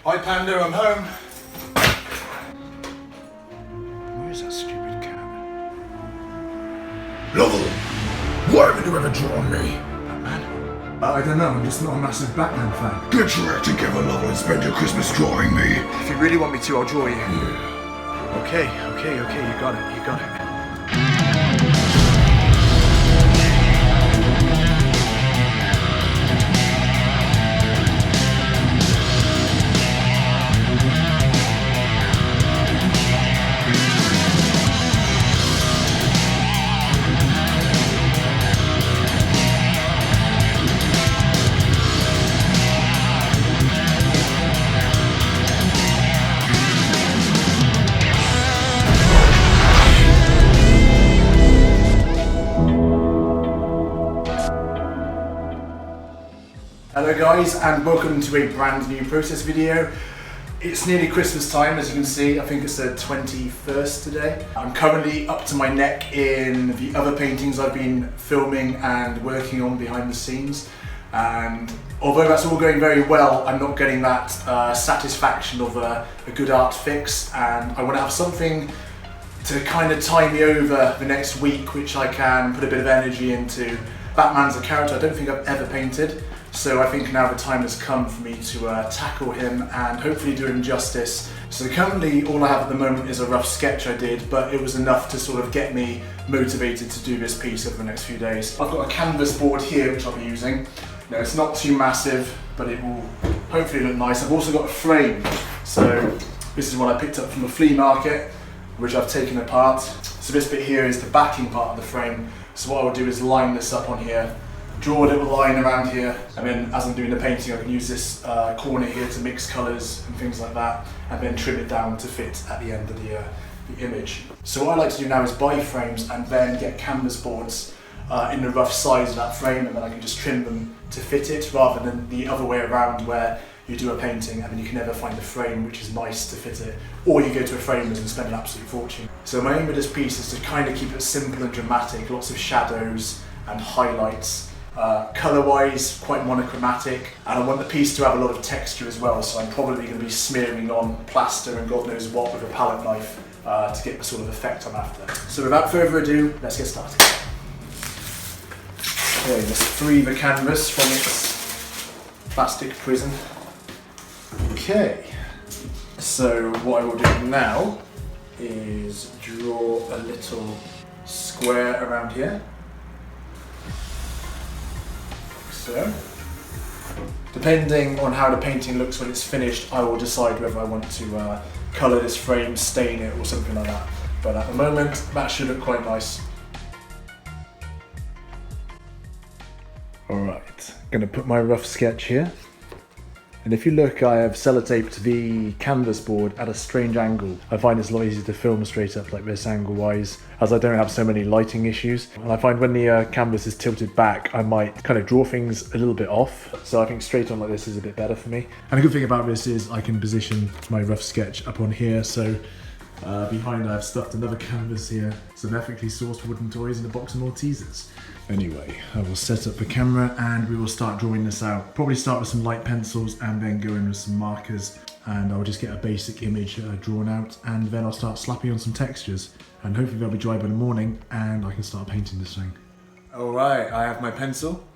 Hi Panda, I'm home. Where is that stupid cat? Lovell, why haven't you ever drawn me? Batman? I don't know, I'm just not a massive Batman fan. Get your act together, Lovell, and spend your Christmas drawing me. If you really want me to, I'll draw you. Yeah. Okay, you got it. Hello guys, and welcome to a brand new process video. It's nearly Christmas time, as you can see. I think it's the 21st today. I'm currently up to my neck in the other paintings I've been filming and working on behind the scenes. And although that's all going very well, I'm not getting that satisfaction of a good art fix. And I want to have something to kind of tie me over the next week, which I can put a bit of energy into. Batman's a character I don't think I've ever painted. So I think now the time has come for me to tackle him and hopefully do him justice. So currently all I have at the moment is a rough sketch I did, but it was enough to sort of get me motivated to do this piece over the next few days. I've got a canvas board here which I'll be using. Now, it's not too massive, but it will hopefully look nice. I've also got a frame. So this is what I picked up from a flea market, which I've taken apart. So this bit here is the backing part of the frame. So what I will do is line this up on here, draw a little line around here, and then as I'm doing the painting I can use this corner here to mix colours and things like that, and then trim it down to fit at the end of the image. So what I like to do now is buy frames and then get canvas boards in the rough size of that frame, and then I can just trim them to fit it, rather than the other way around where you do a painting and then you can never find a frame which is nice to fit it, or you go to a framer's and spend an absolute fortune. So my aim with this piece is to kind of keep it simple and dramatic, lots of shadows and highlights. Colour-wise, quite monochromatic, and I want the piece to have a lot of texture as well, so I'm probably going to be smearing on plaster and God knows what with a palette knife to get the sort of effect I'm after. So without further ado, let's get started. Okay, let's free the canvas from its plastic prison. Okay, so what I will do now is draw a little square around here. So, depending on how the painting looks when it's finished, I will decide whether I want to colour this frame, stain it or something like that. But at the moment, that should look quite nice. Alright, going to put my rough sketch here. And if you look, I have sellotaped the canvas board at a strange angle. I find it's a lot easier to film straight up like this angle-wise, as I don't have so many lighting issues. And I find when the canvas is tilted back, I might kind of draw things a little bit off. So I think straight on like this is a bit better for me. And the good thing about this is I can position my rough sketch up on here. So behind I've stuffed another canvas here, some ethically sourced wooden toys and a box of Maltesers. Anyway, I will set up the camera and we will start drawing this out. Probably start with some light pencils and then go in with some markers, and I'll just get a basic image drawn out, and then I'll start slapping on some textures, and hopefully they'll be dry by the morning and I can start painting this thing. Alright, I have my pencil,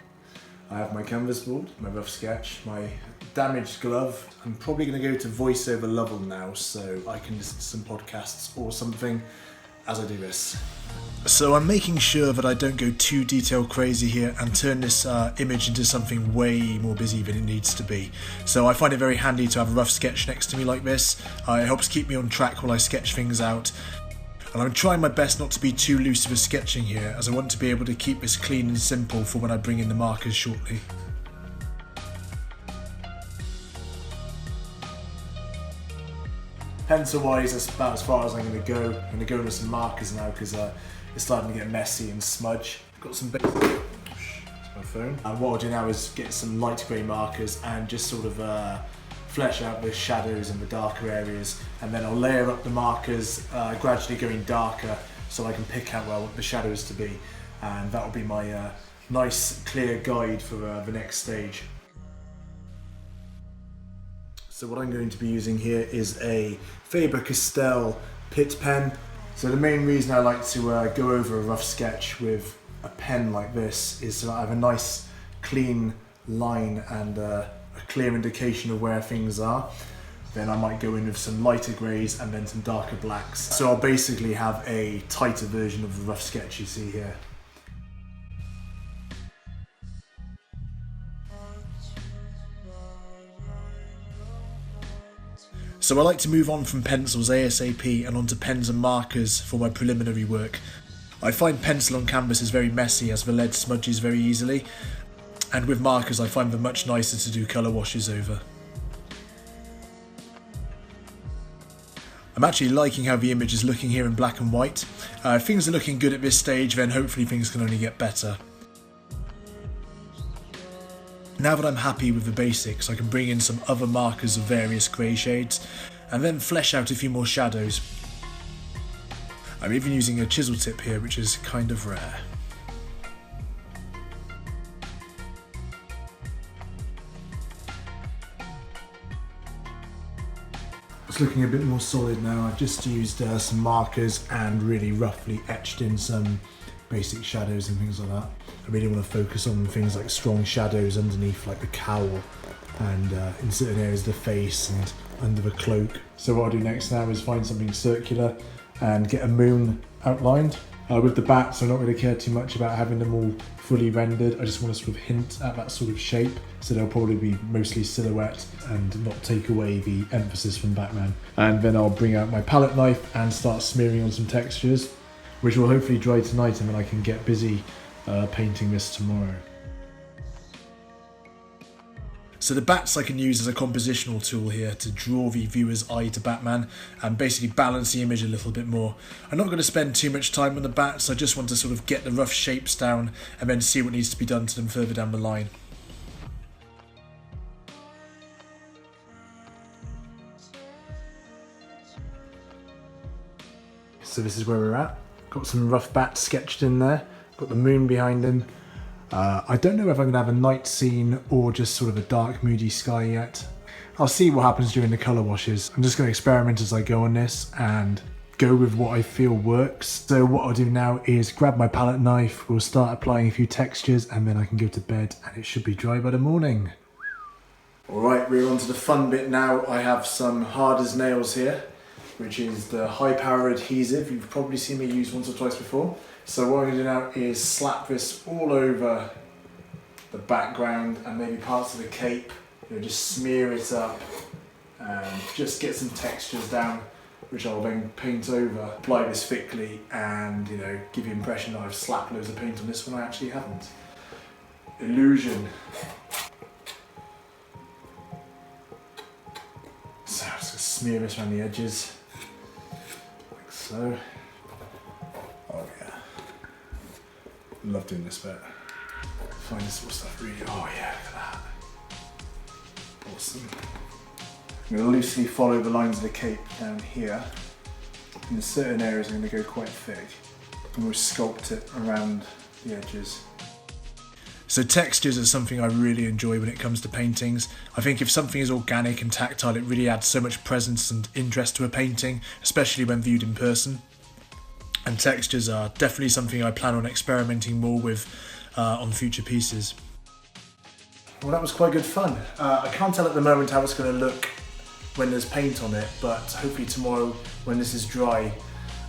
I have my canvas board, my rough sketch, my damaged glove. I'm probably going to go to voiceover Lovell now so I can listen to some podcasts or something as I do this. So I'm making sure that I don't go too detail crazy here and turn this image into something way more busy than it needs to be. So I find it very handy to have a rough sketch next to me like this. It helps keep me on track while I sketch things out. And I'm trying my best not to be too loose with sketching here, as I want to be able to keep this clean and simple for when I bring in the markers shortly. Pencil wise, that's about as far as I'm going to go. I'm going to go into some markers now because it's starting to get messy and smudge. I've got some basic. That's my phone. And what I'll do now is get some light grey markers and just sort of flesh out the shadows and the darker areas, and then I'll layer up the markers, gradually going darker so I can pick out where I want the shadows to be, and that will be my nice clear guide for the next stage. So what I'm going to be using here is a Faber-Castell Pitt pen. So the main reason I like to go over a rough sketch with a pen like this is so that I have a nice clean line and a clear indication of where things are. Then I might go in with some lighter greys and then some darker blacks. So I'll basically have a tighter version of the rough sketch you see here. So I like to move on from pencils ASAP and onto pens and markers for my preliminary work. I find pencil on canvas is very messy as the lead smudges very easily, and with markers I find them much nicer to do colour washes over. I'm actually liking how the image is looking here in black and white. If things are looking good at this stage, then hopefully things can only get better. Now that I'm happy with the basics, I can bring in some other markers of various grey shades and then flesh out a few more shadows. I'm even using a chisel tip here, which is kind of rare. It's looking a bit more solid now. I've just used some markers and really roughly etched in some basic shadows and things like that. I really want to focus on things like strong shadows underneath like the cowl and in certain areas of the face and under the cloak. So what I'll do next now is find something circular and get a moon outlined. With the bats, I don't really care too much about having them all fully rendered. I just want to sort of hint at that sort of shape, so they'll probably be mostly silhouette and not take away the emphasis from Batman. And then I'll bring out my palette knife and start smearing on some textures, which will hopefully dry tonight, and then I can get busy painting this tomorrow. So the bats I can use as a compositional tool here to draw the viewer's eye to Batman and basically balance the image a little bit more. I'm not going to spend too much time on the bats, I just want to sort of get the rough shapes down and then see what needs to be done to them further down the line. So this is where we're at. Got some rough bats sketched in there, got the moon behind him. I don't know if I'm going to have a night scene or just sort of a dark, moody sky yet. I'll see what happens during the colour washes. I'm just going to experiment as I go on this and go with what I feel works. So what I'll do now is grab my palette knife, we'll start applying a few textures and then I can go to bed and it should be dry by the morning. Alright, we're on to the fun bit now. I have some hard as nails here, which is the high power adhesive. You've probably seen me use once or twice before. So what I'm going to do now is slap this all over the background and maybe parts of the cape. Just smear it up and just get some textures down, which I'll then paint over. Apply this thickly and give the impression that I've slapped loads of paint on this when I actually haven't. Illusion. So I'm just going to smear this around the edges, like so. Oh yeah. Love doing this bit. Find this sort of stuff really, oh yeah, look at that. Awesome. I'm going to loosely follow the lines of the cape down here. In certain areas I'm going to go quite thick. And we'll sculpt it around the edges. So textures are something I really enjoy when it comes to paintings. I think if something is organic and tactile, it really adds so much presence and interest to a painting, especially when viewed in person. And textures are definitely something I plan on experimenting more with on future pieces. Well, that was quite good fun. I can't tell at the moment how it's going to look when there's paint on it, but hopefully tomorrow when this is dry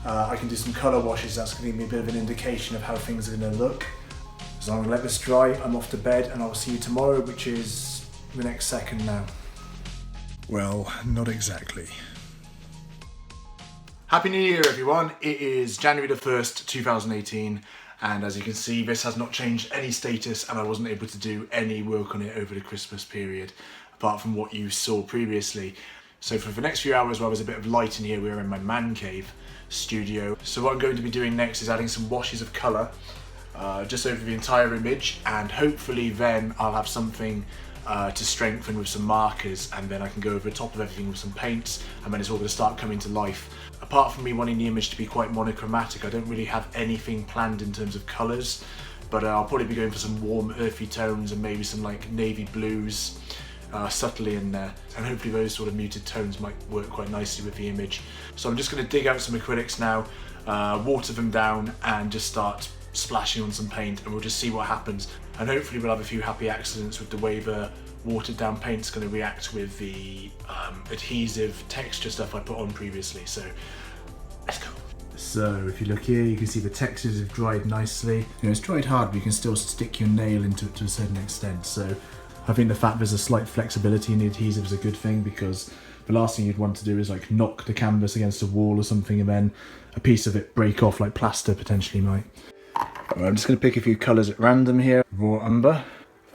I can do some colour washes. That's going to give me a bit of an indication of how things are going to look. So I'm going to let this dry, I'm off to bed, and I'll see you tomorrow, which is the next second now. Well, not exactly. Happy New Year everyone, it is January the 1st, 2018, and as you can see this has not changed any status and I wasn't able to do any work on it over the Christmas period, apart from what you saw previously. So for the next few hours while there's a bit of light in here, we're in my man cave studio. So what I'm going to be doing next is adding some washes of colour just over the entire image, and hopefully then I'll have something to strengthen with some markers, and then I can go over the top of everything with some paints, and then it's all going to start coming to life. Apart from me wanting the image to be quite monochromatic, I don't really have anything planned in terms of colours, but I'll probably be going for some warm earthy tones and maybe some like navy blues subtly in there, and hopefully those sort of muted tones might work quite nicely with the image. So I'm just going to dig out some acrylics now, water them down, and just start splashing on some paint, and we'll just see what happens. And hopefully we'll have a few happy accidents with the way the watered down paint's going to react with the adhesive texture stuff I put on previously. So let's go. So if you look here, you can see the textures have dried nicely. You know, it's dried hard, but you can still stick your nail into it to a certain extent. So I think the fact there's a slight flexibility in the adhesive is a good thing, because the last thing you'd want to do is like knock the canvas against a wall or something and then a piece of it break off like plaster potentially might. Right, I'm just going to pick a few colours at random here. Raw umber,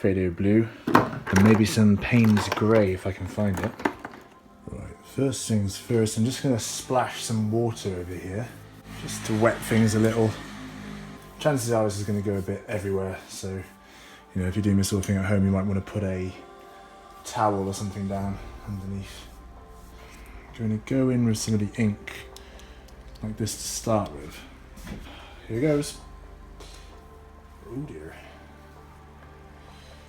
Fado blue, and maybe some Payne's grey if I can find it. Right, first things first, I'm just going to splash some water over here just to wet things a little. Chances are this is going to go a bit everywhere, so you know, if you're doing this sort of thing at home, you might want to put a towel or something down underneath. I'm going to go in with some of the ink like this to start with. Here goes. Oh dear.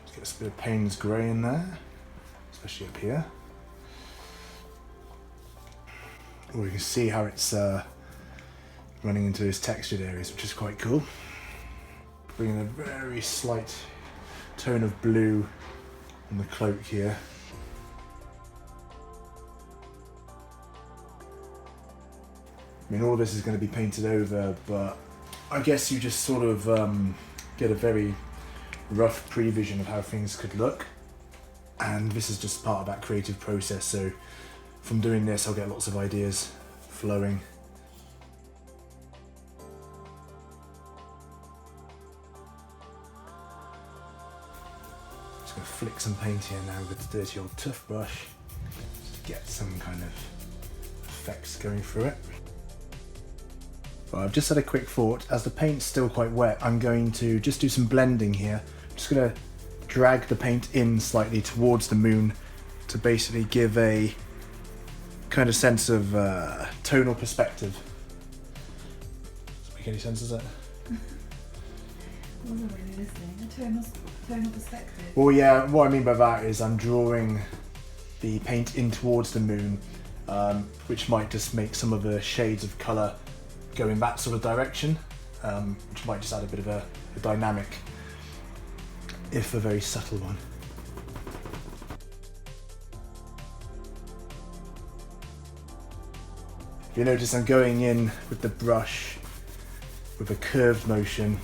Let's get a bit of Payne's grey in there, especially up here. Oh, you can see how it's running into those textured areas, which is quite cool. Bringing a very slight tone of blue on the cloak here. I mean, all this is going to be painted over, but I guess you just sort of get a very rough prevision of how things could look. And this is just part of that creative process, so from doing this I'll get lots of ideas flowing. Just going to flick some paint here now with the dirty old tough brush, just to get some kind of effects going through it. Well, I've just had a quick thought. As the paint's still quite wet, I'm going to just do some blending here. I'm just going to drag the paint in slightly towards the moon to basically give a kind of sense of tonal perspective. Does that make any sense, does it? I wasn't really listening. A tonal perspective. Well, yeah, what I mean by that is I'm drawing the paint in towards the moon, which might just make some of the shades of colour go in that sort of direction, which might just add a bit of a dynamic, if a very subtle one. If you notice, I'm going in with the brush with a curved motion,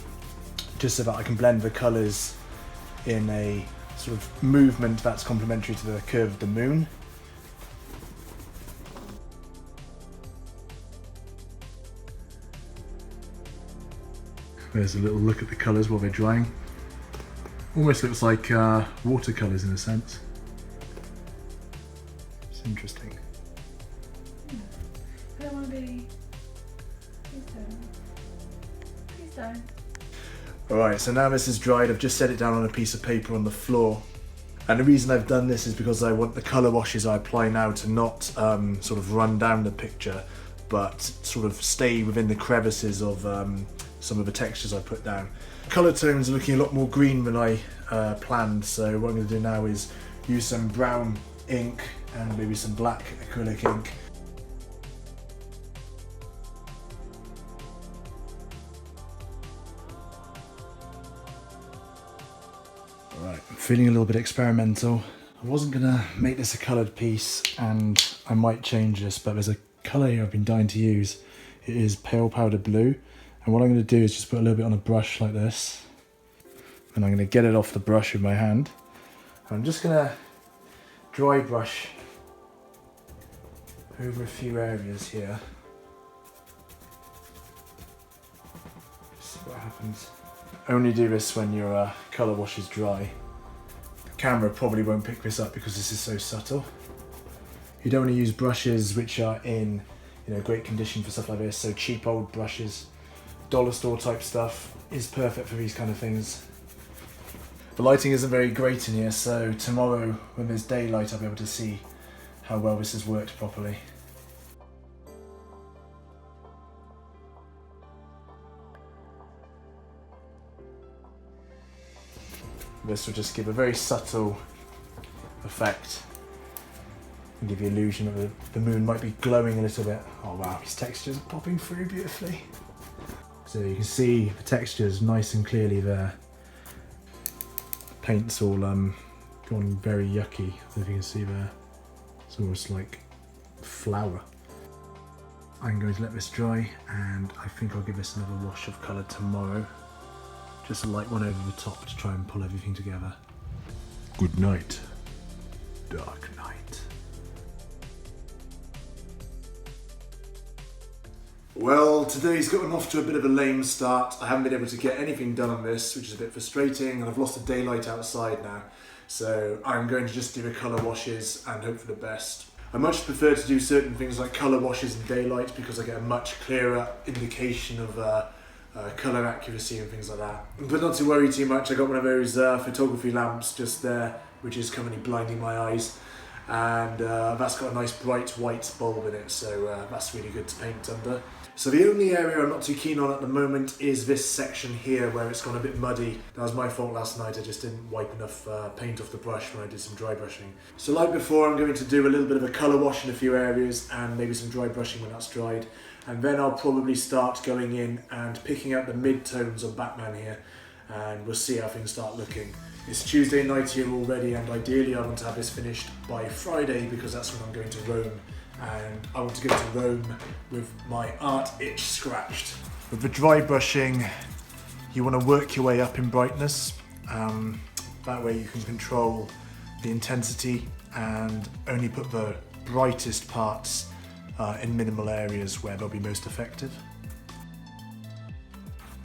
just so that I can blend the colours in a sort of movement that's complementary to the curve of the moon. There's a little look at the colours while they're drying. Almost looks like watercolours in a sense. It's interesting. I don't want to be... Please don't. Please don't. Alright, so now this is dried, I've just set it down on a piece of paper on the floor. And the reason I've done this is because I want the colour washes I apply now to not sort of run down the picture, but sort of stay within the crevices of some of the textures I put down. Colour tones are looking a lot more green than I planned, so what I'm going to do now is use some brown ink and maybe some black acrylic ink. Alright, I'm feeling a little bit experimental. I wasn't going to make this a coloured piece, and I might change this, but there's a colour here I've been dying to use. It is pale powder blue. And what I'm going to do is just put a little bit on a brush like this, and I'm going to get it off the brush with my hand. And I'm just going to dry brush over a few areas here. See what happens. Only do this when your colour wash is dry. The camera probably won't pick this up because this is so subtle. You don't want to use brushes which are in, you know, great condition for stuff like this, so cheap old brushes. Dollar store type stuff is perfect for these kind of things. The lighting isn't very great in here, so tomorrow when there's daylight I'll be able to see how well this has worked properly. This will just give a very subtle effect and give you the illusion that the moon might be glowing a little bit. Oh wow, these textures are popping through beautifully. So you can see the textures nice and clearly there. Paint's all gone very yucky, if you can see there. It's almost like flour. I'm going to let this dry, and I think I'll give this another wash of colour tomorrow. Just a light one over the top to try and pull everything together. Good night, dark night. Well, today's gotten off to a bit of a lame start. I haven't been able to get anything done on this, which is a bit frustrating, and I've lost the daylight outside now. So I'm going to just do the colour washes and hope for the best. I much prefer to do certain things like colour washes in daylight because I get a much clearer indication of colour accuracy and things like that. But not to worry too much, I got one of those photography lamps just there, which is currently blinding my eyes. And that's got a nice bright white bulb in it, so that's really good to paint under. So the only area I'm not too keen on at the moment is this section here where it's gone a bit muddy. That was my fault last night, I just didn't wipe enough paint off the brush when I did some dry brushing. So like before, I'm going to do a little bit of a colour wash in a few areas and maybe some dry brushing when that's dried. And then I'll probably start going in and picking out the mid-tones on Batman here, and we'll see how things start looking. It's Tuesday night here already, and ideally I want to have this finished by Friday because that's when I'm going to Rome. And I want to go to Rome with my art itch scratched. With the dry brushing, you want to work your way up in brightness. That way you can control the intensity and only put the brightest parts in minimal areas where they'll be most effective.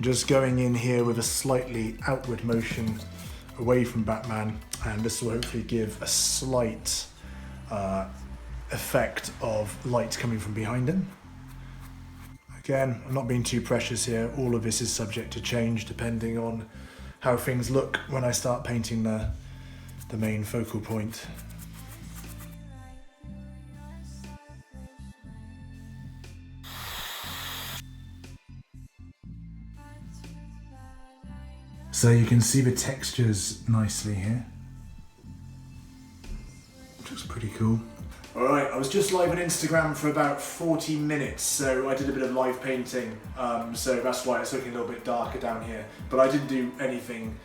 Just going in here with a slightly outward motion away from Batman, and this will hopefully give a slight effect of light coming from behind him. Again, I'm not being too precious here. All of this is subject to change depending on how things look when I start painting the main focal point. So you can see the textures nicely here. Looks pretty cool. Alright, I was just live on Instagram for about 40 minutes, so I did a bit of live painting, so that's why it's looking a little bit darker down here. But I didn't do anything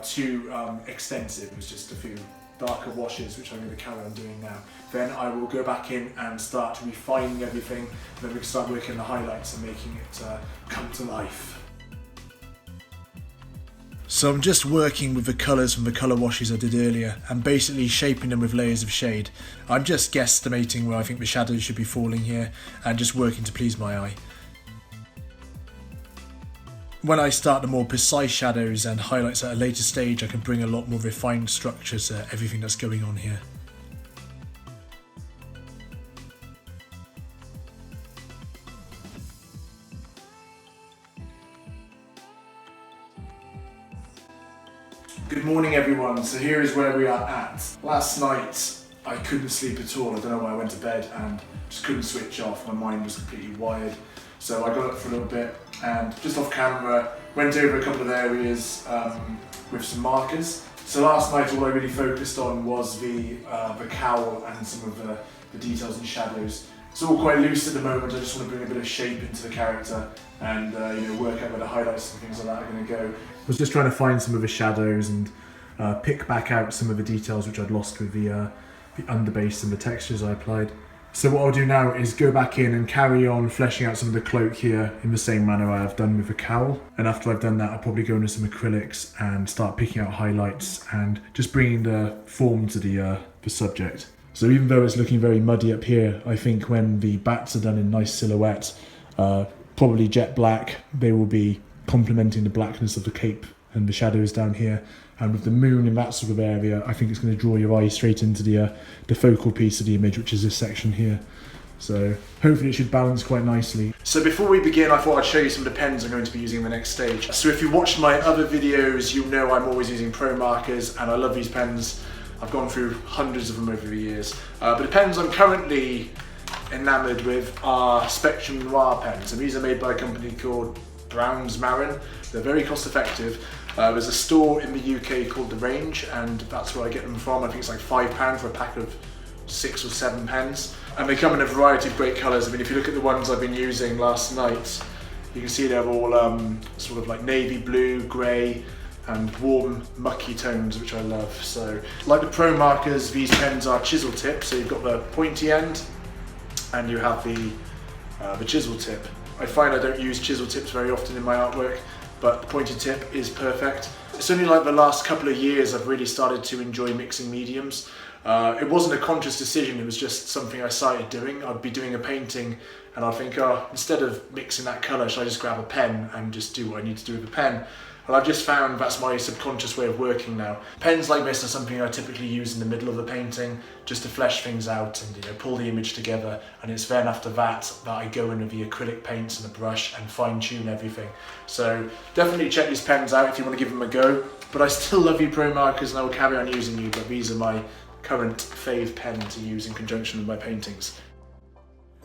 too extensive, it was just a few darker washes, which I'm going to carry on doing now. Then I will go back in and start refining everything, and then we can start working on the highlights and making it come to life. So I'm just working with the colours from the colour washes I did earlier and basically shaping them with layers of shade. I'm just guesstimating where I think the shadows should be falling here and just working to please my eye. When I start the more precise shadows and highlights at a later stage, I can bring a lot more refined structure to everything that's going on here. Good morning everyone, so here is where we are at. Last night I couldn't sleep at all. I don't know why I went to bed and just couldn't switch off. My mind was completely wired. So I got up for a little bit and just off camera went over a couple of areas with some markers. So last night all I really focused on was the cowl and some of the details and shadows. It's all quite loose at the moment. I just want to bring a bit of shape into the character and work out where the highlights and things like that are going to go. I was just trying to find some of the shadows and pick back out some of the details which I'd lost with the underbase and the textures I applied. So what I'll do now is go back in and carry on fleshing out some of the cloak here in the same manner I have done with the cowl. And after I've done that, I'll probably go into some acrylics and start picking out highlights and just bringing the form to the subject. So even though it's looking very muddy up here, I think when the bats are done in nice silhouette, probably jet black, they will be complementing the blackness of the cape and the shadows down here. And with the moon in that sort of area, I think it's going to draw your eye straight into the focal piece of the image, which is this section here. So hopefully it should balance quite nicely. So before we begin, I thought I'd show you some of the pens I'm going to be using in the next stage. So if you watched my other videos, you know I'm always using Pro markers, and I love these pens. I've gone through hundreds of them over the years. But the pens I'm currently enamoured with are Spectrum Noir pens, and these are made by a company called Brown's Marin. They're very cost effective, There's a store in the UK called The Range, and that's where I get them from. I think it's like £5 for a pack of 6 or 7 pens. And they come in a variety of great colours. I mean, if you look at the ones I've been using last night, you can see they're all sort of like navy blue, grey, and warm mucky tones, which I love. So like the Pro markers, these pens are chisel tip, so you've got the pointy end and you have the chisel tip. I find I don't use chisel tips very often in my artwork, but the pointed tip is perfect. It's only like the last couple of years I've really started to enjoy mixing mediums. It wasn't a conscious decision, it was just something I started doing. I'd be doing a painting and I'd think, oh, instead of mixing that colour, should I just grab a pen and just do what I need to do with a pen? And I've just found that's my subconscious way of working now. Pens like this are something I typically use in the middle of the painting, just to flesh things out and pull the image together. And it's then after that I go in with the acrylic paints and a brush and fine tune everything. So definitely check these pens out if you want to give them a go. But I still love the Pro markers and I will carry on using you, but these are my current fave pen to use in conjunction with my paintings.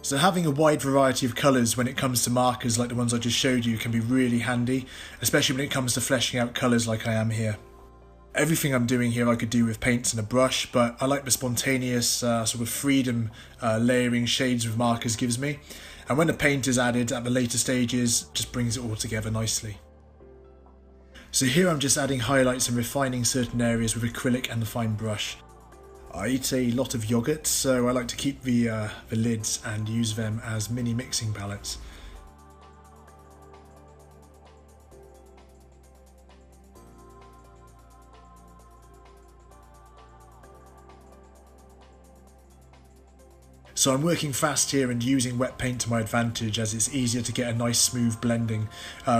So having a wide variety of colours when it comes to markers like the ones I just showed you can be really handy, especially when it comes to fleshing out colours like I am here. Everything I'm doing here I could do with paints and a brush, but I like the spontaneous sort of freedom layering shades with markers gives me, and when the paint is added at the later stages, just brings it all together nicely. So here I'm just adding highlights and refining certain areas with acrylic and the fine brush. I eat a lot of yogurt, so I like to keep the lids and use them as mini mixing palettes. So I'm working fast here and using wet paint to my advantage, as it's easier to get a nice smooth blending,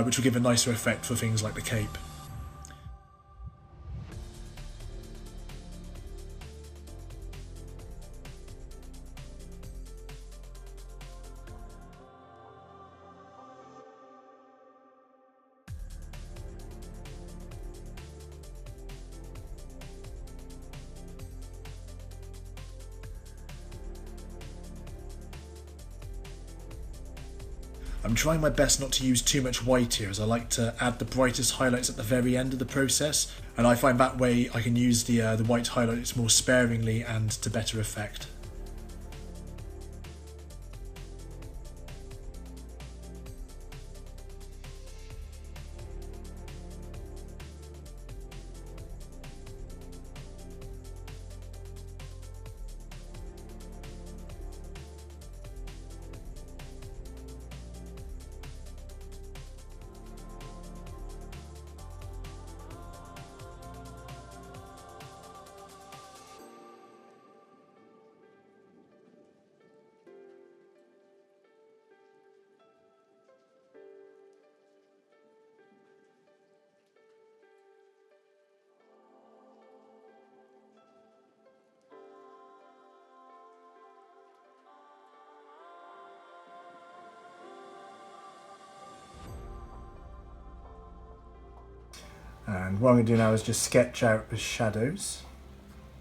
which will give a nicer effect for things like the cape. I'm trying my best not to use too much white here, as I like to add the brightest highlights at the very end of the process, and I find that way I can use the white highlights more sparingly and to better effect. And what I'm going to do now is just sketch out the shadows.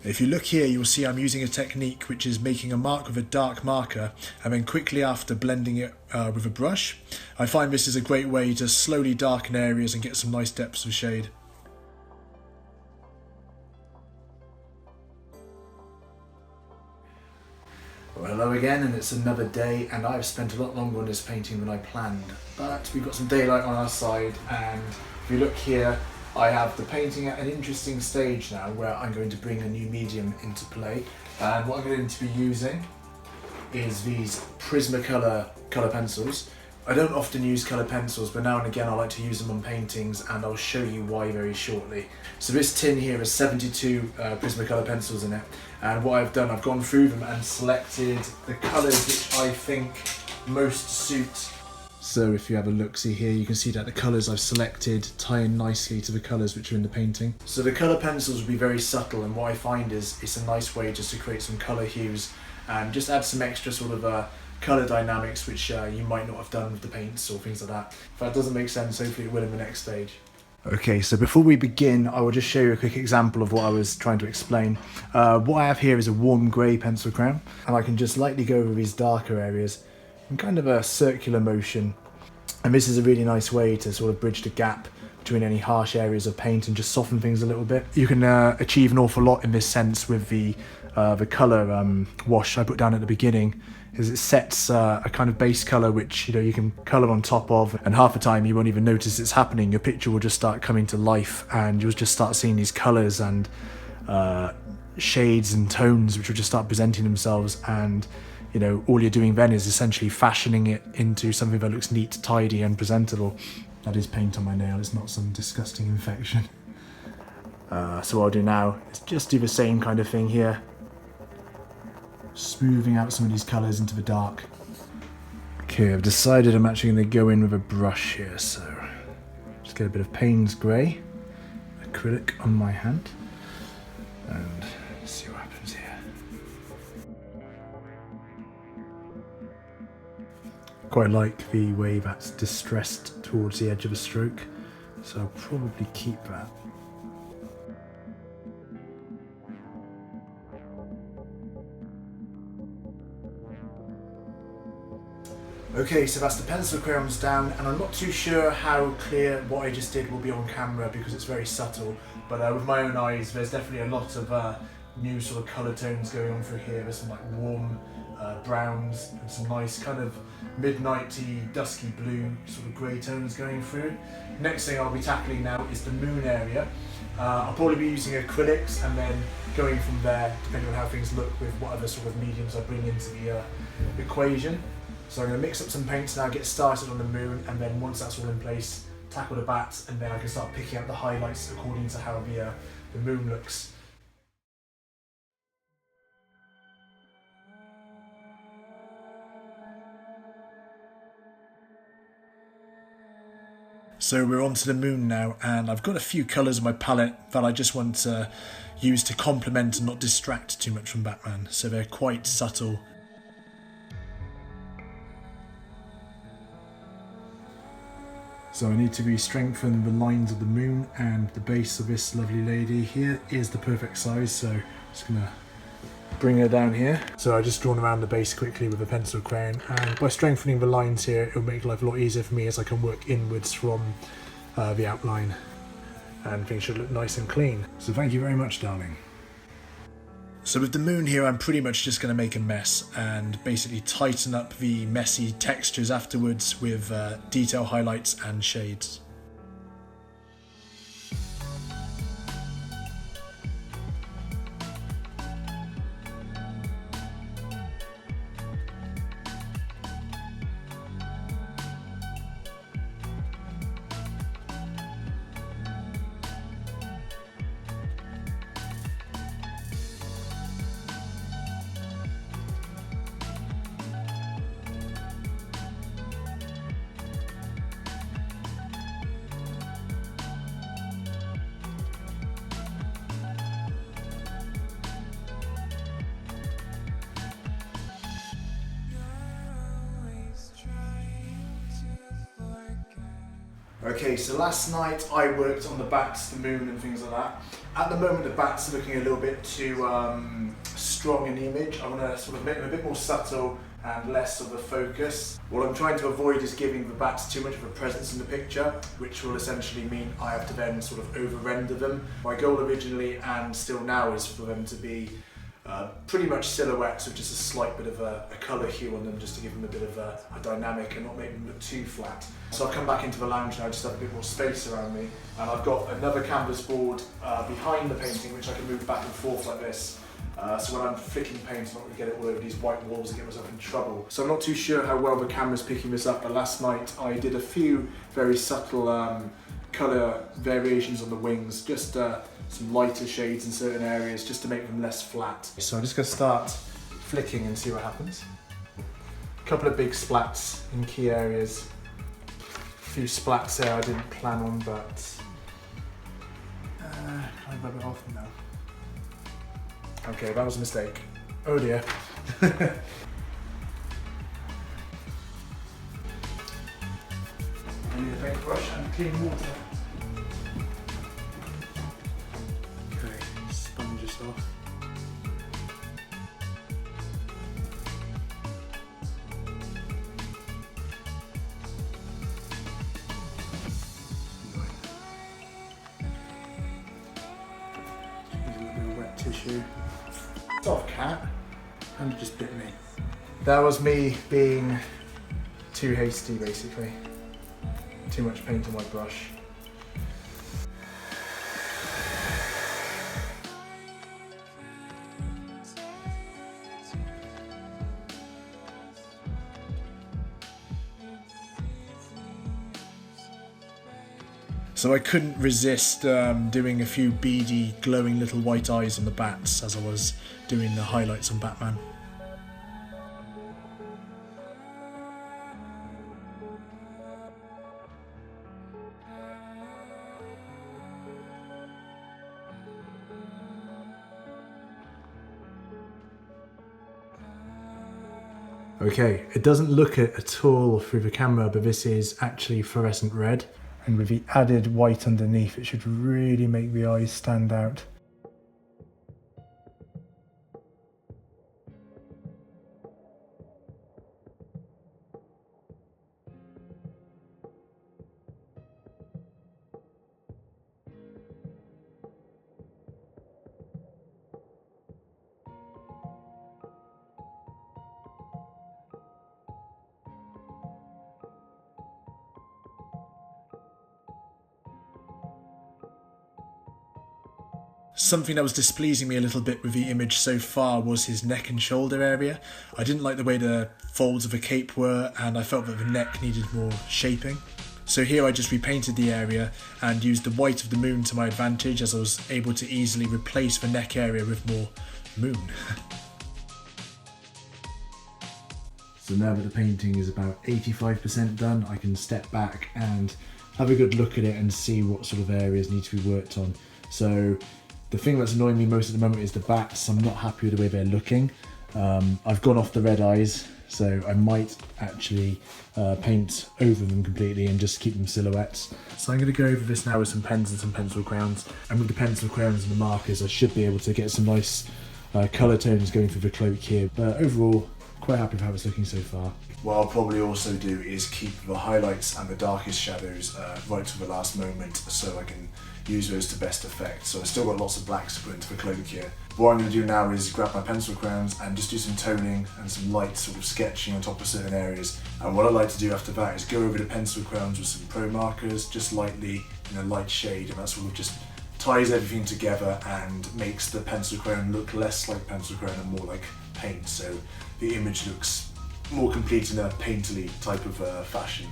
If you look here, you'll see I'm using a technique which is making a mark with a dark marker and then quickly after blending it with a brush. I find this is a great way to slowly darken areas and get some nice depths of shade. Well, hello again, and it's another day, and I've spent a lot longer on this painting than I planned, but we've got some daylight on our side, and if you look here, I have the painting at an interesting stage now where I'm going to bring a new medium into play, and what I'm going to be using is these Prismacolor colour pencils. I don't often use colour pencils, but now and again I like to use them on paintings, and I'll show you why very shortly. So this tin here has 72 Prismacolor pencils in it, and what I've done, I've gone through them and selected the colours which I think most suit. So if you have a look, see here, you can see that the colours I've selected tie in nicely to the colours which are in the painting. So the colour pencils will be very subtle, and what I find is it's a nice way just to create some colour hues and just add some extra sort of colour dynamics which you might not have done with the paints or things like that. If that doesn't make sense, hopefully it will in the next stage. Okay, so before we begin, I will just show you a quick example of what I was trying to explain. What I have here is a warm grey pencil crown, and I can just lightly go over these darker areas in kind of a circular motion. And this is a really nice way to sort of bridge the gap between any harsh areas of paint and just soften things a little bit. You can achieve an awful lot in this sense with the colour wash I put down at the beginning, is it sets a kind of base colour which you can colour on top of, and half the time you won't even notice it's happening. Your picture will just start coming to life and you'll just start seeing these colours and shades and tones which will just start presenting themselves, and all you're doing then is essentially fashioning it into something that looks neat, tidy and presentable. That is paint on my nail, it's not some disgusting infection. So what I'll do now is just do the same kind of thing here, smoothing out some of these colours into the dark. Okay, I've decided I'm actually going to go in with a brush here, so just get a bit of Payne's Grey acrylic on my hand and see what happens here. Quite like the way that's distressed towards the edge of a stroke, so I'll probably keep that. Okay, so that's the pencil crayons down, and I'm not too sure how clear what I just did will be on camera because it's very subtle, but with my own eyes there's definitely a lot of new sort of colour tones going on through here. There's some like warm browns and some nice kind of midnighty, dusky blue sort of grey tones going through. Next thing I'll be tackling now is the moon area. I'll probably be using acrylics and then going from there, depending on how things look, with what other sort of mediums I bring into the equation. So I'm going to mix up some paints now, get started on the moon, and then once that's all in place, tackle the bats, and then I can start picking out the highlights according to how the moon looks. So we're on to the moon now, and I've got a few colours in my palette that I just want to use to complement and not distract too much from Batman, so they're quite subtle. So I need to re-strengthen the lines of the moon, and the base of this lovely lady here is the perfect size, so I'm just going to bring her down here. So I just drawn around the base quickly with a pencil crayon, and by strengthening the lines here it'll make life a lot easier for me as I can work inwards from the outline, and things should look nice and clean. So thank you very much, darling. So with the moon here, I'm pretty much just going to make a mess and basically tighten up the messy textures afterwards with detail highlights and shades. Okay, so last night I worked on the bats, the moon and things like that. At the moment the bats are looking a little bit too strong in the image. I want to sort of make them a bit more subtle and less of a focus. What I'm trying to avoid is giving the bats too much of a presence in the picture, which will essentially mean I have to then sort of over-render them. My goal originally and still now is for them to be pretty much silhouettes with just a slight bit of a colour hue on them, just to give them a bit of a dynamic and not make them look too flat. So I've come back into the lounge now, just have a bit more space around me, and I've got another canvas board behind the painting which I can move back and forth like this. So when I'm flicking paint, I'm not going to get it all over these white walls and get myself in trouble. So I'm not too sure how well the camera's picking this up, but last night I did a few very subtle colour variations on the wings, just some lighter shades in certain areas just to make them less flat. So I'm just going to start flicking and see what happens. A couple of big splats in key areas. A few splats there I didn't plan on, but can I rub it off now? Okay, that was a mistake. Oh dear. I need a paintbrush and clean water. Okay, sponge this off. too. It's off, cat. And it just bit me. That was me being too hasty, basically. Too much paint on my brush. So I couldn't resist doing a few beady, glowing little white eyes on the bats as I was doing the highlights on Batman. Okay, it doesn't look it at all through the camera, but this is actually fluorescent red. And with the added white underneath, it should really make the eyes stand out. Something that was displeasing me a little bit with the image so far was his neck and shoulder area. I didn't like the way the folds of the cape were, and I felt that the neck needed more shaping. So here I just repainted the area and used the white of the moon to my advantage, as I was able to easily replace the neck area with more moon. So now that the painting is about 85% done, I can step back and have a good look at it and see what sort of areas need to be worked on. So the thing that's annoying me most at the moment is the bats. I'm not happy with the way they're looking. I've gone off the red eyes, so I might actually paint over them completely and just keep them silhouettes. So I'm going to go over this now with some pens and some pencil crayons. And with the pencil crayons and the markers, I should be able to get some nice colour tones going through the cloak here. But overall, quite happy with how it's looking so far. What I'll probably also do is keep the highlights and the darkest shadows right to the last moment, so I can use those to best effect. So I've still got lots of blacks to put into the cloak here. What I'm going to do now is grab my pencil crayons and just do some toning and some light sort of sketching on top of certain areas. And what I like to do after that is go over the pencil crayons with some pro markers, just lightly in a light shade, and that sort of just ties everything together and makes the pencil crayon look less like pencil crayon and more like paint. So the image looks more complete in a painterly type of fashion.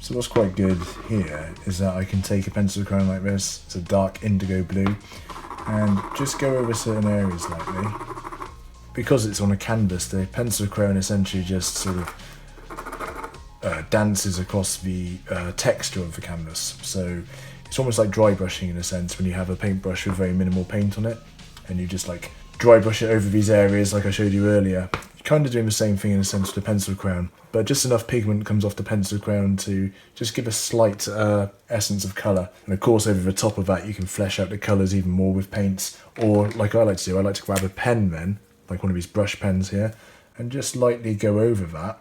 So what's quite good here is that I can take a pencil crayon like this, it's a dark indigo blue, and just go over certain areas lightly. Because it's on a canvas, the pencil crayon essentially just sort of dances across the texture of the canvas. So it's almost like dry brushing in a sense, when you have a paintbrush with very minimal paint on it and you just like dry brush it over these areas like I showed you earlier. You're kind of doing the same thing in a sense with the pencil crayon, but just enough pigment comes off the pencil crayon to just give a slight essence of colour. And of course over the top of that you can flesh out the colours even more with paints, or like I like to do, I like to grab a pen then, like one of these brush pens here, and just lightly go over that.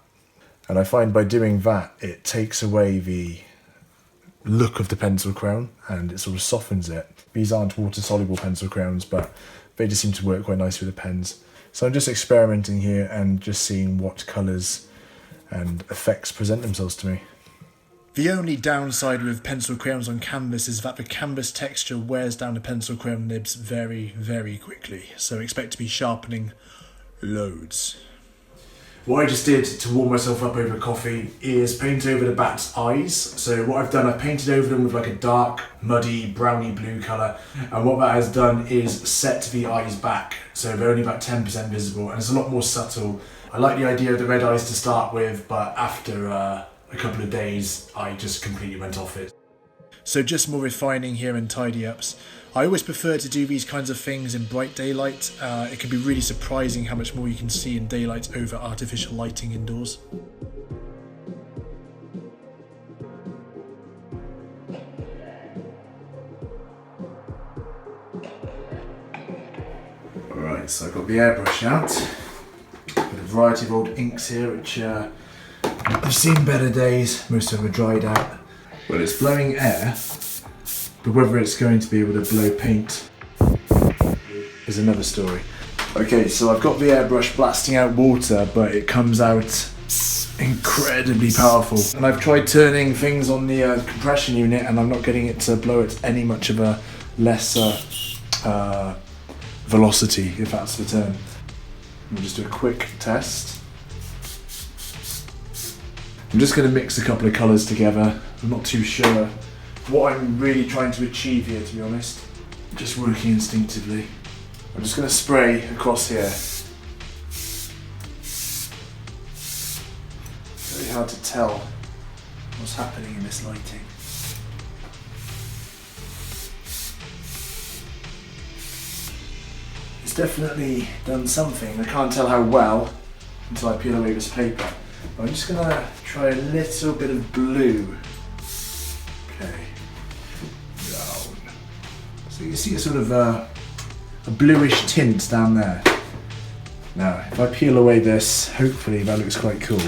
And I find by doing that, it takes away the look of the pencil crayon and it sort of softens it. These aren't water-soluble pencil crayons, but they just seem to work quite nicely with the pens. So I'm just experimenting here and just seeing what colours and effects present themselves to me. The only downside with pencil crayons on canvas is that the canvas texture wears down the pencil crayon nibs very, very quickly. So expect to be sharpening loads. What I just did to warm myself up over coffee is paint over the bat's eyes. So what I've done, I've painted over them with like a dark, muddy, browny blue colour. And what that has done is set the eyes back. So they're only about 10% visible and it's a lot more subtle. I like the idea of the red eyes to start with, but after a couple of days, I just completely went off it. So just more refining here and tidy ups. I always prefer to do these kinds of things in bright daylight. It can be really surprising how much more you can see in daylight over artificial lighting indoors. Alright, so I've got the airbrush out. Got a variety of old inks here which I've seen better days, most of them are dried out. Well, it's blowing air, but whether it's going to be able to blow paint is another story. Okay, so I've got the airbrush blasting out water, but it comes out incredibly powerful. And I've tried turning things on the compression unit, and I'm not getting it to blow at any much of a lesser velocity, if that's the term. We'll just do a quick test. I'm just going to mix a couple of colours together. I'm not too sure what I'm really trying to achieve here, to be honest. Just working instinctively. I'm just going to spray across here. Very hard to tell what's happening in this lighting. It's definitely done something. I can't tell how well until I peel away this paper. I'm just going to try a little bit of blue. Okay. Down. So you see a sort of a bluish tint down there. Now, if I peel away this, hopefully that looks quite cool.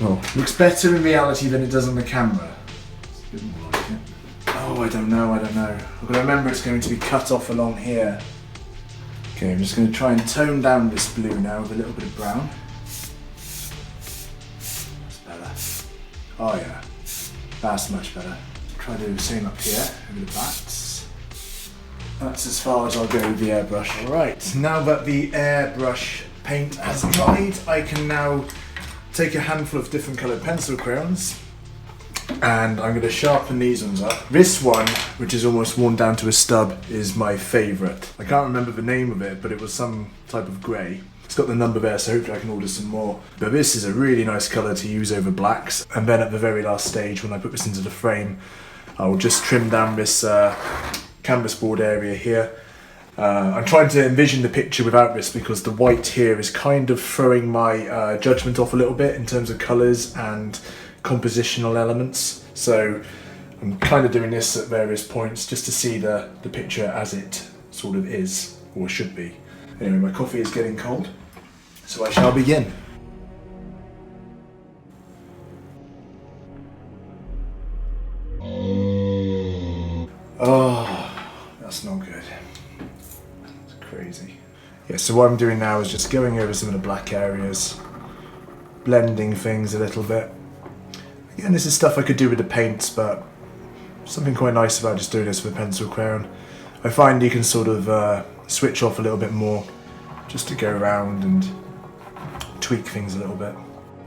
Well, looks better in reality than it does on the camera. It's a bit more like it. Oh, I don't know. I've got to remember it's going to be cut off along here. Okay, I'm just going to try and tone down this blue now with a little bit of brown. That's better. Oh yeah, that's much better. Try to do the same up here, over the backs. That's as far as I'll go with the airbrush. Alright, now that the airbrush paint has dried, I can now take a handful of different coloured pencil crayons and I'm going to sharpen these ones up. This one, which is almost worn down to a stub, is my favourite. I can't remember the name of it, but it was some type of grey. It's got the number there, so hopefully I can order some more. But this is a really nice colour to use over blacks. And then at the very last stage, when I put this into the frame, I'll just trim down this canvas board area here. I'm trying to envision the picture without this because the white here is kind of throwing my judgment off a little bit in terms of colours and compositional elements. So I'm kind of doing this at various points just to see the picture as it sort of is, or should be. Anyway, my coffee is getting cold, so I shall begin. Oh, that's not good. It's crazy. Yeah, so what I'm doing now is just going over some of the black areas, blending things a little bit. Again, this is stuff I could do with the paints, but something quite nice about just doing this with a pencil crayon. I find you can sort of switch off a little bit more just to go around and tweak things a little bit.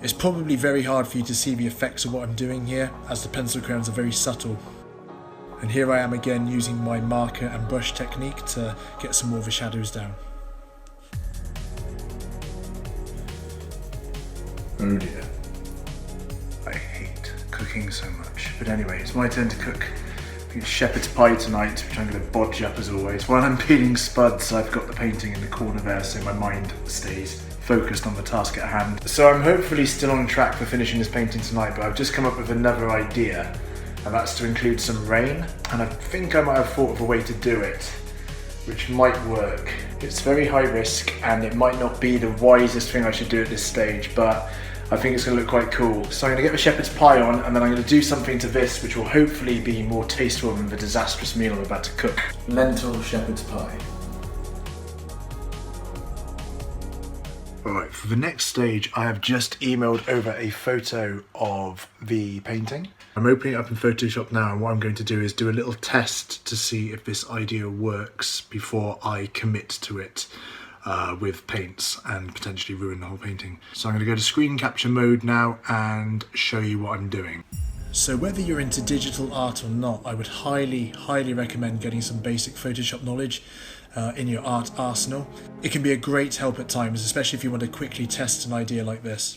It's probably very hard for you to see the effects of what I'm doing here, as the pencil crayons are very subtle. And here I am again using my marker and brush technique to get some more of the shadows down. Oh dear. I hate cooking so much. But anyway, it's my turn to cook. I think it's shepherd's pie tonight, which I'm going to bodge up as always. While I'm peeling spuds, I've got the painting in the corner there, so my mind stays focused on the task at hand. So I'm hopefully still on track for finishing this painting tonight, but I've just come up with another idea, and that's to include some rain. And I think I might have thought of a way to do it, which might work. It's very high risk, and it might not be the wisest thing I should do at this stage, but I think it's going to look quite cool. So I'm going to get the shepherd's pie on, and then I'm going to do something to this which will hopefully be more tasteful than the disastrous meal I'm about to cook. Lentil shepherd's pie. Alright, for the next stage I have just emailed over a photo of the painting. I'm opening it up in Photoshop now, and what I'm going to do is do a little test to see if this idea works before I commit to it with paints and potentially ruin the whole painting. So I'm going to go to screen capture mode now and show you what I'm doing. So whether you're into digital art or not, I would highly recommend getting some basic Photoshop knowledge in your art arsenal. It can be a great help at times, especially if you want to quickly test an idea like this.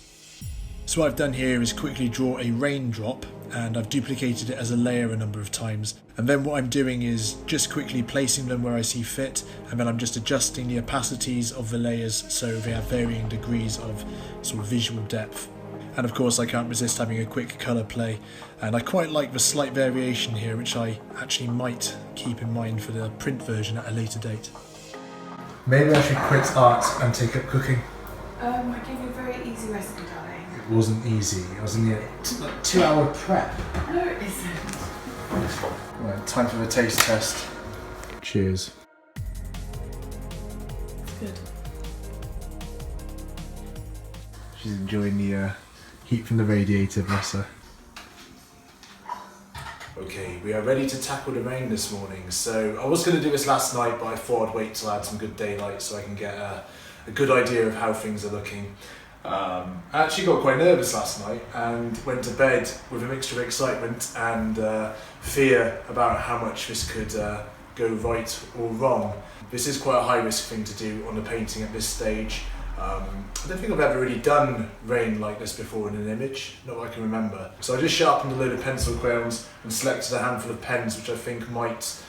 So what I've done here is quickly draw a raindrop, and I've duplicated it as a layer a number of times. And then what I'm doing is just quickly placing them where I see fit, and then I'm just adjusting the opacities of the layers so they have varying degrees of sort of visual depth. And of course I can't resist having a quick colour play, and I quite like the slight variation here, which I actually might keep in mind for the print version at a later date. Maybe I should quit art and take up cooking. I gave you a very easy recipe, darling. It wasn't easy. I was in a 2-hour prep. No, it isn't. Right, time for the taste test. Cheers. It's good. She's enjoying the heat from the radiator, bless her. Okay, we are ready to tackle the rain this morning. So I was going to do this last night, but I thought I'd wait till I had some good daylight so I can get a good idea of how things are looking. I actually got quite nervous last night and went to bed with a mixture of excitement and fear about how much this could go right or wrong. This is quite a high risk thing to do on a painting at this stage. I don't think I've ever really done rain like this before in an image, not that I can remember. So I just sharpened a load of pencil crayons and selected a handful of pens which I think might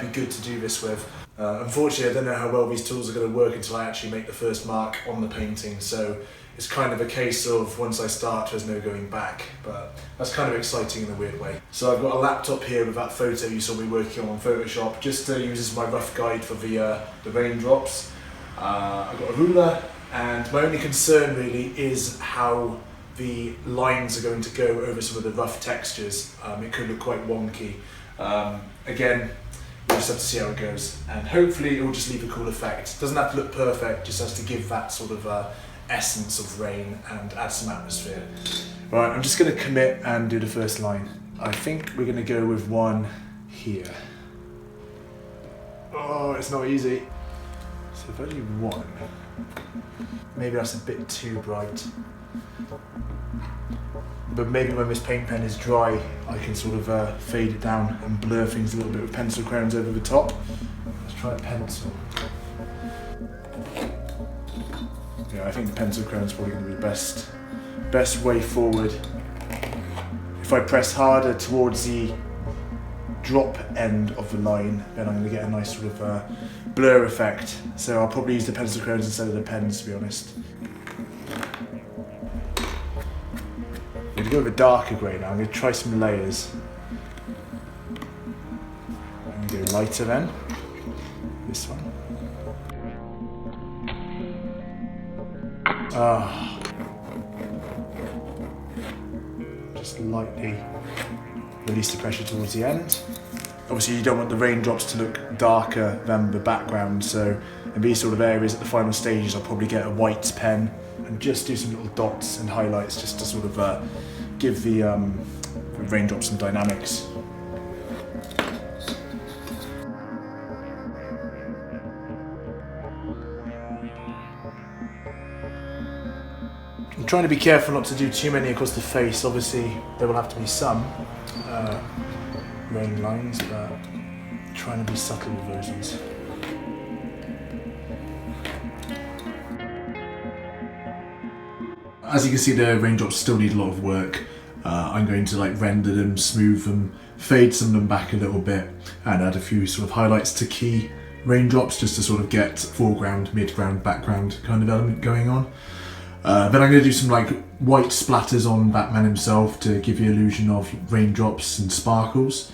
be good to do this with. Unfortunately I don't know how well these tools are going to work until I actually make the first mark on the painting, so it's kind of a case of once I start there's no going back, but that's kind of exciting in a weird way. So I've got a laptop here with that photo you saw me working on Photoshop just to use as my rough guide for the raindrops. I've got a ruler. And my only concern really is how the lines are going to go over some of the rough textures. It could look quite wonky. Again, we'll just have to see how it goes. And hopefully it will just leave a cool effect. It doesn't have to look perfect, just has to give that sort of essence of rain and add some atmosphere. Right, I'm just going to commit and do the first line. I think we're going to go with one here. Oh, it's not easy. So if I do one. Maybe that's a bit too bright. But maybe when this paint pen is dry, I can sort of fade it down and blur things a little bit with pencil crayons over the top. Let's try a pencil. Yeah, I think the pencil crayon is probably going to be the best way forward. If I press harder towards the drop end of the line, then I'm going to get a nice sort of blur effect. So I'll probably use the pencil crayons instead of the pens, to be honest. I'm going to go with a darker grey now. I'm going to try some layers. I'm going to go lighter then. This one. Just lightly release the pressure towards the end. Obviously you don't want the raindrops to look darker than the background, so in these sort of areas at the final stages I'll probably get a white pen and just do some little dots and highlights just to sort of give the raindrops some dynamics. I'm trying to be careful not to do too many across the face. Obviously there will have to be some rain lines, but trying to be subtle with those ones. As you can see, the raindrops still need a lot of work. I'm going to render them, smooth them, fade some of them back a little bit, and add a few sort of highlights to key raindrops just to sort of get foreground, midground, background kind of element going on. Then I'm going to do some white splatters on Batman himself to give the illusion of raindrops and sparkles.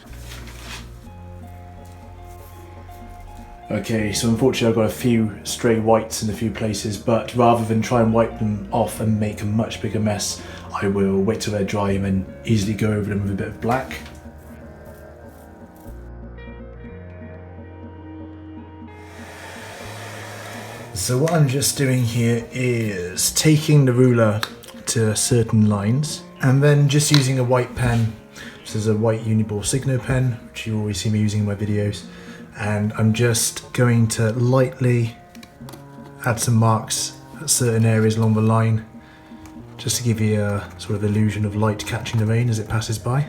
Okay, so unfortunately I've got a few stray whites in a few places, but rather than try and wipe them off and make a much bigger mess, I will wait till they're dry and then easily go over them with a bit of black. So what I'm just doing here is taking the ruler to certain lines and then just using a white pen. This is a white Uniball Signo pen, which you always see me using in my videos. And I'm just going to lightly add some marks at certain areas along the line, just to give you a sort of illusion of light catching the rain as it passes by.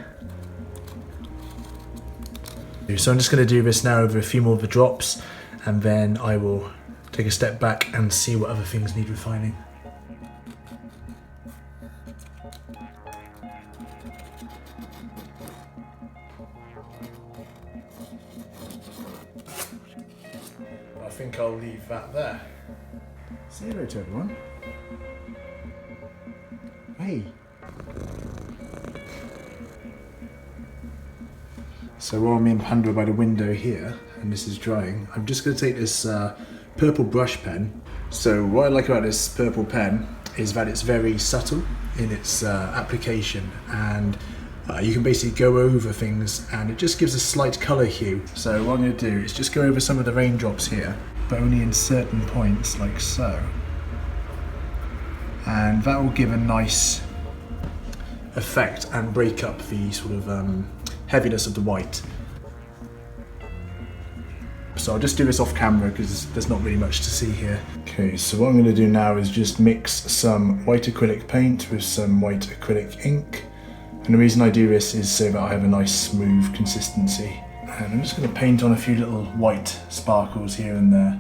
So I'm just going to do this now over a few more of the drops, and then I will take a step back and see what other things need refining. I think I'll leave that there. Say hello to everyone. Hey. So while I'm in Panda by the window here, and this is drying, I'm just going to take this purple brush pen. So what I like about this purple pen is that it's very subtle in its application, and you can basically go over things and it just gives a slight colour hue. So what I'm going to do is just go over some of the raindrops here, but only in certain points, like so. And that will give a nice effect and break up the sort of heaviness of the white. So I'll just do this off camera because there's not really much to see here. Okay, so what I'm going to do now is just mix some white acrylic paint with some white acrylic ink. And the reason I do this is so that I have a nice smooth consistency. And I'm just going to paint on a few little white sparkles here and there.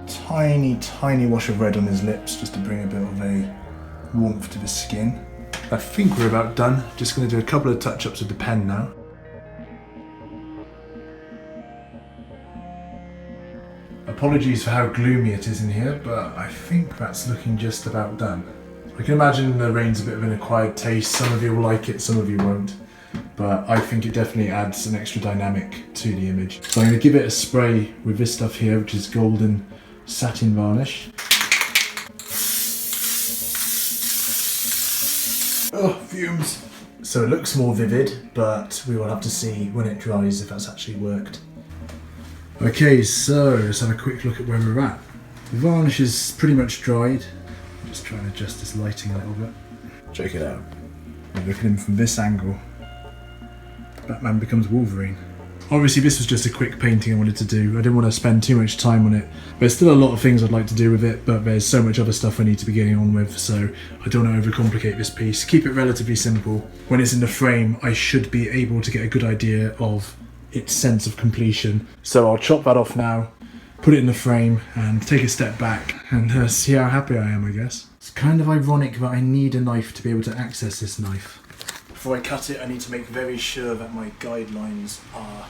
Tiny wash of red on his lips just to bring a bit of a warmth to the skin. I think we're about done. Just going to do a couple of touch-ups with the pen now. Apologies for how gloomy it is in here, but I think that's looking just about done. I can imagine the rain's a bit of an acquired taste. Some of you will like it, some of you won't. But I think it definitely adds an extra dynamic to the image. So I'm going to give it a spray with this stuff here, which is golden satin varnish. Oh, fumes! So it looks more vivid, but we will have to see when it dries if that's actually worked. Okay, so let's have a quick look at where we're at. The varnish is pretty much dried. I'm just trying to adjust this lighting a little bit. Check it out. Look at him from this angle. Batman becomes Wolverine. Obviously this was just a quick painting I wanted to do. I didn't want to spend too much time on it. There's still a lot of things I'd like to do with it, but there's so much other stuff I need to be getting on with, so I don't want to overcomplicate this piece. Keep it relatively simple. When it's in the frame, I should be able to get a good idea of its sense of completion. So I'll chop that off now, put it in the frame, and take a step back and see how happy I am, I guess. It's kind of ironic that I need a knife to be able to access this knife. Before I cut it, I need to make very sure that my guidelines are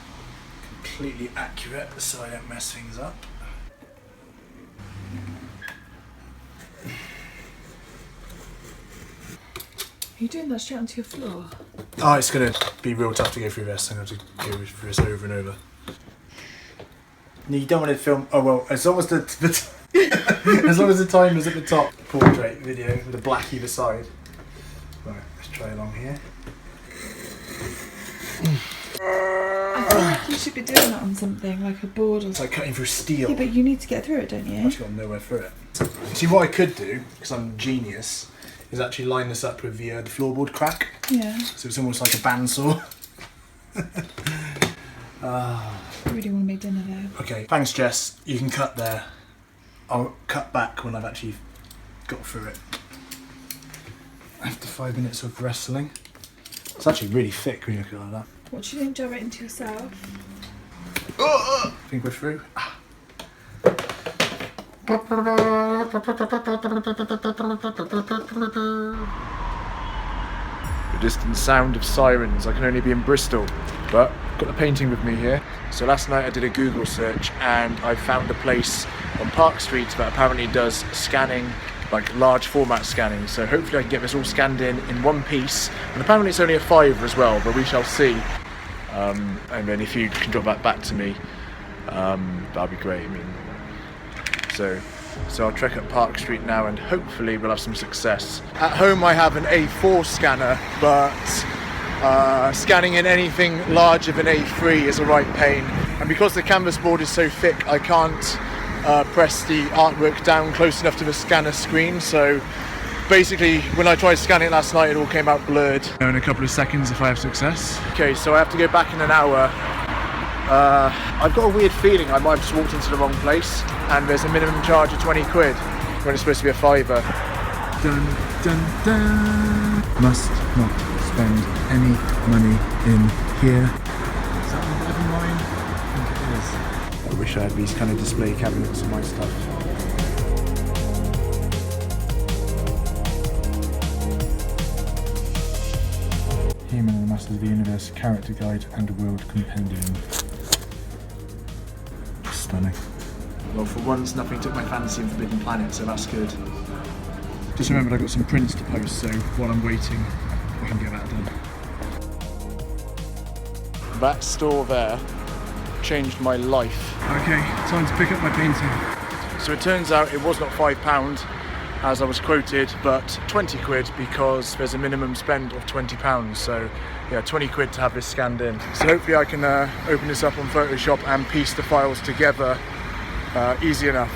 completely accurate so I don't mess things up. Are you doing that straight onto your floor? Oh, it's going to be real tough to go through this. I'm going to have to go through this over and over. No, you don't want to film. Oh well, as long as the as long as the timer's at the top. Portrait video with a black either side. Right, let's try along here. I feel like you should be doing that on something like a board or It's like cutting through steel. Yeah, but you need to get through it, don't you? I've actually got nowhere through it. See, what I could do, because I'm a genius, is actually line this up with the floorboard crack. Yeah. So it's almost like a bandsaw. I really want to make dinner though. Okay, thanks Jess. You can cut there. I'll cut back when I've actually got through it. After 5 minutes of wrestling. It's actually really thick when you look at it like that. What do you think? Jab it into yourself. Think we're through? The distant sound of sirens. I can only be in Bristol, but I've got the painting with me here. So last night I did a Google search and I found a place on Park Street that apparently does scanning, like large format scanning. So hopefully I can get this all scanned in one piece. And apparently it's only a £5 as well, but we shall see. And then if you can drop that back to me, that'd be great. I mean, so I'll trek up Park Street now and hopefully we'll have some success. At home I have an A4 scanner, but scanning in anything larger than A3 is a right pain. And because the canvas board is so thick, I can't press the artwork down close enough to the scanner screen. So basically, when I tried scanning it last night, it all came out blurred. In a couple of seconds if I have success. Okay, so I have to go back in an hour. I've got a weird feeling I might have just walked into the wrong place and there's a minimum charge of 20 quid when it's supposed to be a £5. Dun, dun, dun. Must not spend any money in here. Is that one better than mine? I think it is. I wish I had these kind of display cabinets of my stuff. He-Man and the Masters of the Universe Character Guide and World Compendium. Stunning. Well, for once, nothing took my fancy in Forbidden Planet, so that's good. Just remembered I've got some prints to post, so while I'm waiting, I can get that done. That store there changed my life. Okay, time to pick up my painting. So it turns out it was not £5 as I was quoted, but 20 quid because there's a minimum spend of £20. So yeah, 20 quid to have this scanned in. So hopefully I can open this up on Photoshop and piece the files together easy enough.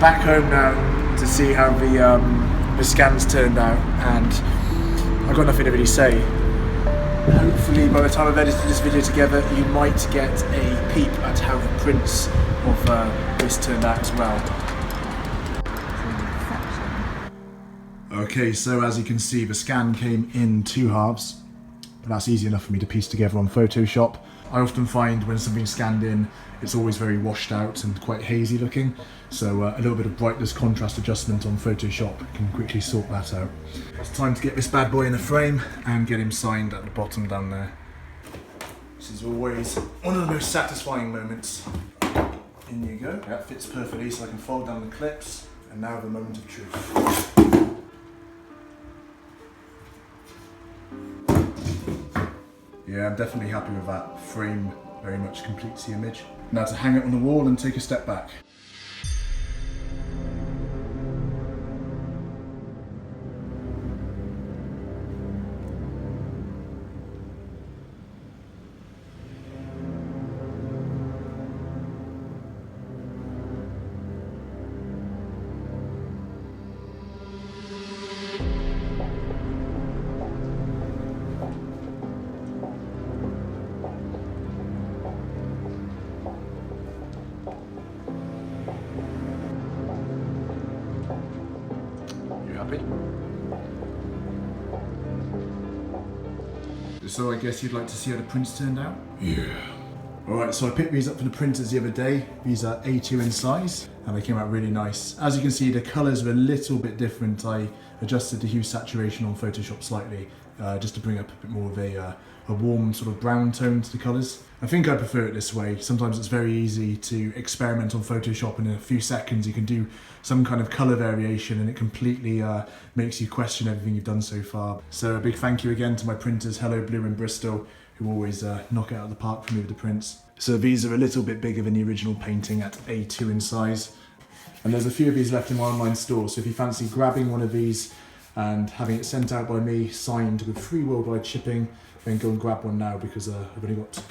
Back home now to see how the scans turned out, and I've got nothing to really say. Hopefully by the time I've edited this video together you might get a peep at how the prints of this turned out as well. Okay, so as you can see the scan came in 2 halves, but that's easy enough for me to piece together on Photoshop. I often find when something's scanned in it's always very washed out and quite hazy looking, so a little bit of brightness contrast adjustment on Photoshop can quickly sort that out. It's time to get this bad boy in the frame and get him signed at the bottom down there. This is always one of the most satisfying moments. In you go. That fits perfectly so I can fold down the clips, and now the moment of truth. Yeah, I'm definitely happy with that. Frame very much completes the image. Now to hang it on the wall and take a step back. So I guess you'd like to see how the prints turned out? Yeah. Alright, so I picked these up from the printers the other day. These are A2 in size, and they came out really nice. As you can see, the colours are a little bit different. I adjusted the hue saturation on Photoshop slightly, just to bring up a bit more of a warm sort of brown tone to the colours. I think I prefer it this way. Sometimes it's very easy to experiment on Photoshop, and in a few seconds you can do some kind of colour variation and it completely makes you question everything you've done so far. So a big thank you again to my printers, Hello Blue in Bristol, who always knock it out of the park for me with the prints. So these are a little bit bigger than the original painting at A2 in size. And there's a few of these left in my online store, so if you fancy grabbing one of these and having it sent out by me, signed with free worldwide shipping, then go and grab one now because I've only got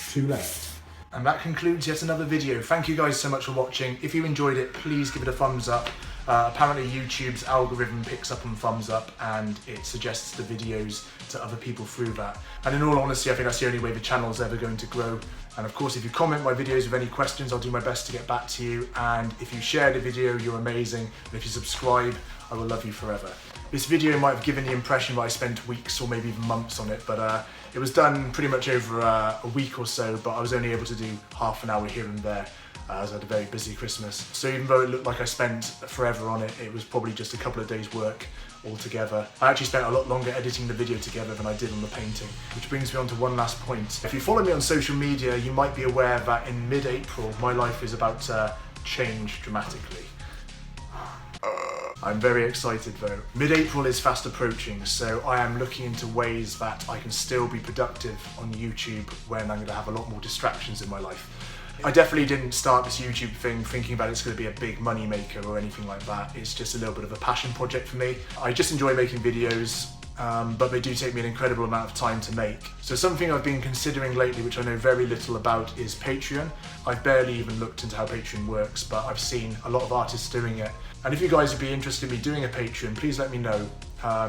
2 left. And that concludes yet another video. Thank you guys so much for watching. If you enjoyed it, please give it a thumbs up. Apparently YouTube's algorithm picks up on thumbs up and it suggests the videos to other people through that. And in all honesty, I think that's the only way the channel's ever going to grow. And of course, if you comment my videos with any questions, I'll do my best to get back to you. And if you share the video, you're amazing. And if you subscribe, I will love you forever. This video might have given the impression that I spent weeks or maybe even months on it, but it was done pretty much over a week or so, but I was only able to do half an hour here and there as I had a very busy Christmas. So even though it looked like I spent forever on it, it was probably just a couple of days work altogether. I actually spent a lot longer editing the video together than I did on the painting, which brings me on to one last point. If you follow me on social media, you might be aware that in mid-April, my life is about to change dramatically. I'm very excited though. Mid-April is fast approaching, so I am looking into ways that I can still be productive on YouTube when I'm going to have a lot more distractions in my life. I definitely didn't start this YouTube thing thinking that it's going to be a big money maker or anything like that. It's just a little bit of a passion project for me. I just enjoy making videos, but they do take me an incredible amount of time to make. So something I've been considering lately, which I know very little about, is Patreon. I've barely even looked into how Patreon works, but I've seen a lot of artists doing it. And if you guys would be interested in me doing a Patreon, please let me know,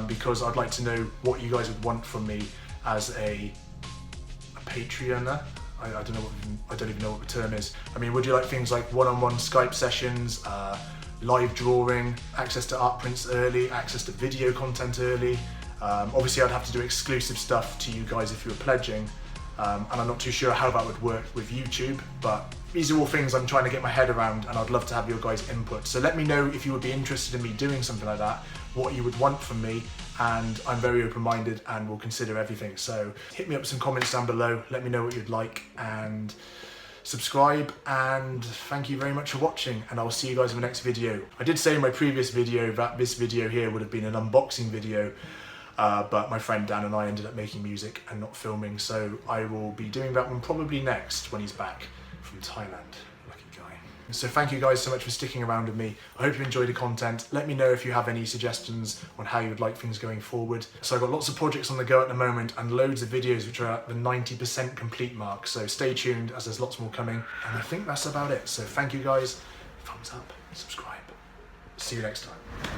because I'd like to know what you guys would want from me as a Patreoner. I don't even know what the term is. I mean, would you like things like one-on-one Skype sessions, live drawing, access to art prints early, access to video content early? Obviously I'd have to do exclusive stuff to you guys if you were pledging, and I'm not too sure how that would work with YouTube, but these are all things I'm trying to get my head around, and I'd love to have your guys' input. So let me know if you would be interested in me doing something like that, what you would want from me, and I'm very open-minded and will consider everything. So hit me up with some comments down below, let me know what you'd like, and subscribe, and thank you very much for watching, and I will see you guys in the next video. I did say in my previous video that this video here would have been an unboxing video, but my friend Dan and I ended up making music and not filming, so I will be doing that one probably next when he's back from Thailand. Lucky guy. So thank you guys so much for sticking around with me. I hope you enjoyed the content. Let me know if you have any suggestions on how you would like things going forward. So I've got lots of projects on the go at the moment and loads of videos which are at the 90% complete mark, so stay tuned as there's lots more coming, and I think that's about it. So thank you guys, thumbs up, subscribe. See you next time.